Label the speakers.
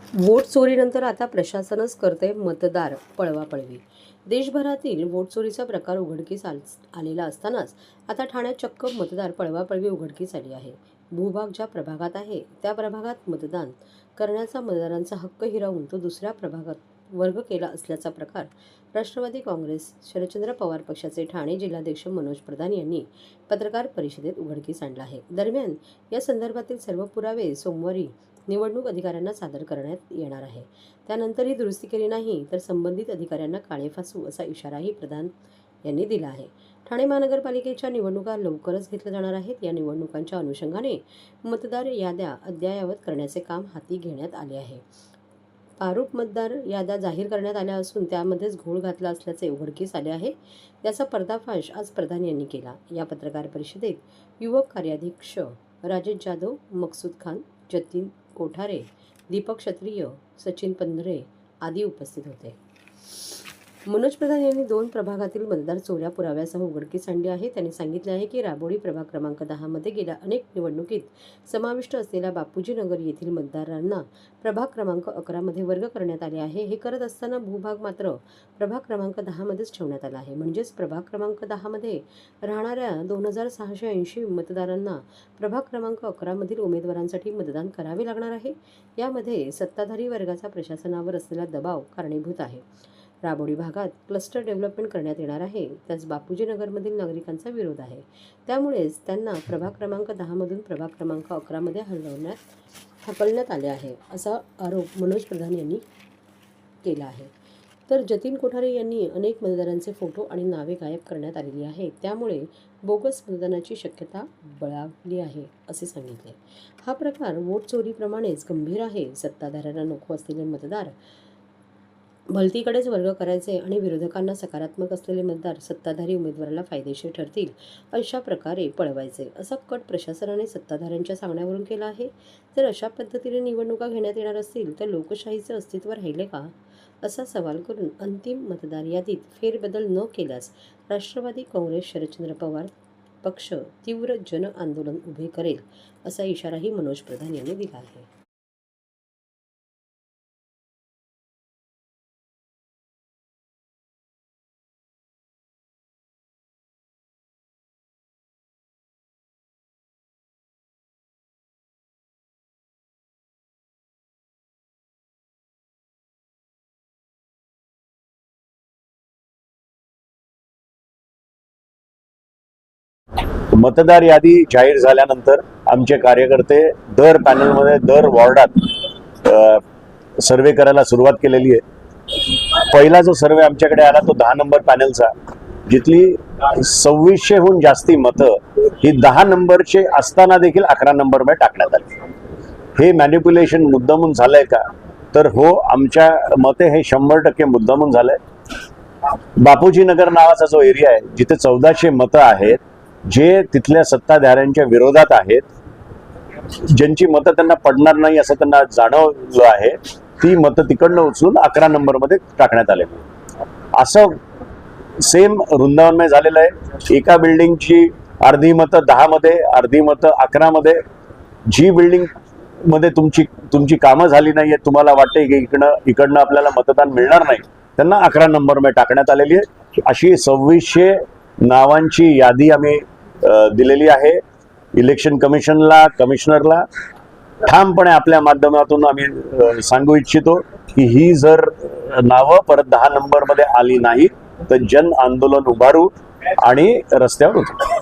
Speaker 1: Vote चोरीनंतर आता प्रशासनच करते मतदार पळवापळवी। देशभरातील वोट चोरीचा प्रकार उघडकीस आलेला असतानाच आता ठाण्यात चक्क मतदार पळवापळवी उघडकीस आली आहे। भूभाग ज्या प्रभागात आहे त्या प्रभागात मतदान करण्याचा मतदारांचा हक्क हिरावून तो दुसऱ्या प्रभागात वर्ग केला असल्याचा प्रकार राष्ट्रवादी काँग्रेस शरदचंद्र पवार पक्षाचे ठाणे जिल्हाध्यक्ष मनोज प्रधान यांनी पत्रकार परिषदेत उघडकीस आणला आहे। दरम्यान या संदर्भातील सर्व पुरावे सोमवारी निवडणूक अधिकाऱ्यांना सादर करण्यात येणार आहे। त्यानंतरही दुरुस्ती केली नाही तर संबंधित अधिकाऱ्यांना काळे फासू असा इशाराही प्रधान यांनी दिला आहे। ठाणे महानगरपालिकेच्या निवडणुका लवकरच घेतल्या जाणार आहेत। या निवडणुकांच्या अनुषंगाने मतदार याद्या अद्ययावत करण्याचे काम हाती घेण्यात आले आहे। प्रारूप मतदार याद्या जाहीर करण्यात आल्या असून त्यामध्येच घोळ घातला असल्याचे उघडकीस आले आहे। याचा पर्दाफाश आज प्रधान यांनी केला। या पत्रकार परिषदेत युवक कार्याध्यक्ष राजेश जाधव, मकसूद खान, जतीन कोठारे, दीपक क्षत्रिय, सचिन पंधरे आदी उपस्थित होते। मनोज प्रधान यांनी 2 प्रभागातील मतदार चोऱ्या पुराव्यासह उघडकीस आणली आहे। त्यांनी सांगितले आहे की राबोडी प्रभाग क्रमांक 10 मध्ये गेल्या अनेक निवडणुकीत समाविष्ट असलेल्या बापूजी नगर येथील मतदारांना प्रभाग क्रमांक 11 मध्ये वर्ग करण्यात आले आहे। हे करत असताना भूभाग मात्र प्रभाग क्रमांक 10 मध्येच ठेवण्यात आला आहे। म्हणजेच प्रभाग क्रमांक 10 मध्ये राहणाऱ्या 2680 मतदारांना प्रभाग क्रमांक 11 मधील उमेदवारांसाठी मतदान करावे लागणार आहे। यामध्ये सत्ताधारी वर्गाचा प्रशासनावर असलेला दबाव कारणीभूत आहे। राबोडी भागात क्लस्टर डेव्हलपमेंट करण्यात येणार आहे, त्याच बापूजी नगरमधील नागरिकांचा विरोध आहे। त्यामुळेच त्यांना प्रभाग क्रमांक 10 मधून प्रभाग क्रमांक 11 मध्ये हकलण्यात आले आहे, असा आरोप मनोज प्रधान यांनी केला आहे। तर जतीन कोठारे यांनी अनेक मतदारांचे फोटो आणि नावे गायब करण्यात आलेली आहेत, त्यामुळे बोगस मतदानाची शक्यता बळावली आहे असे सांगितले। हा प्रकार वोट चोरीप्रमाणेच गंभीर आहे। सत्ताधाऱ्यांना नको असलेले मतदार भलतीकडेच वर्ग करायचे आणि विरोधकांना सकारात्मक असलेले मतदार सत्ताधारी उमेदवाराला फायदेशीर ठरतील अशा प्रकारे पळवायचे, असा कट प्रशासनाने सत्ताधाऱ्यांच्या सांगण्यावरून केला आहे। जर अशा पद्धतीने निवडणुका घेण्यात येणार असतील तर लोकशाहीचे अस्तित्व राहिले का, असा सवाल करून अंतिम मतदार यादीत फेरबदल न केल्यास राष्ट्रवादी काँग्रेस शरदचंद्र पवार पक्ष तीव्र जन आंदोलन उभे करेल, असा इशाराही मनोज प्रधान यांनी दिला आहे।
Speaker 2: मतदार यादी जाहीर झाल्यानंतर आमचे कार्यकर्ते दर पॅनलमध्ये दर वॉर्डात सर्वे करायला सुरुवात केलेली आहे। पहिला जो सर्वे आमच्याकडे आला तो 10 नंबर पॅनलचा, जिथली 2600हून जास्ती मतं ही 10 नंबरचे असताना देखील 11 नंबरमध्ये टाकण्यात आली। हे मॅनिप्युलेशन मुद्दामून झालंय का, तर हो, आमच्या मते हे 100% मुद्दामून झालंय। बापूजी नगर नावाचा जो एरिया आहे जिथे 1400 मतं आहेत, जे तिथल्या सत्ताधाऱ्यांच्या विरोधात आहेत, ज्यांची मतं त्यांना पडणार नाही असं त्यांना जाणवलं आहे, ती मतं तिकडनं उचलून 11 नंबरमध्ये टाकण्यात आले। असं सेम वृंदावनमध्ये झालेलं आहे। एका बिल्डिंगची अर्धी मतं 10 मध्ये, अर्धी मतं 11 मध्ये। जी बिल्डिंग मध्ये तुमची कामं झाली नाहीये, तुम्हाला वाटते की इकडनं आपल्याला मतदान मिळणार नाही, त्यांना 11 नंबरमध्ये टाकण्यात आलेली आहे। अशी 2600 नावांची यादी आम्ही दिलेली आहे इलेक्शन कमिशनला, कमिशनरला। ठामपणे आपल्या माध्यमातून आम्ही सांगू इच्छितो की ही जर नावं परत 10 नंबरमध्ये आली नाही तर जन आंदोलन उभारू आणि रस्त्यावर उतरू।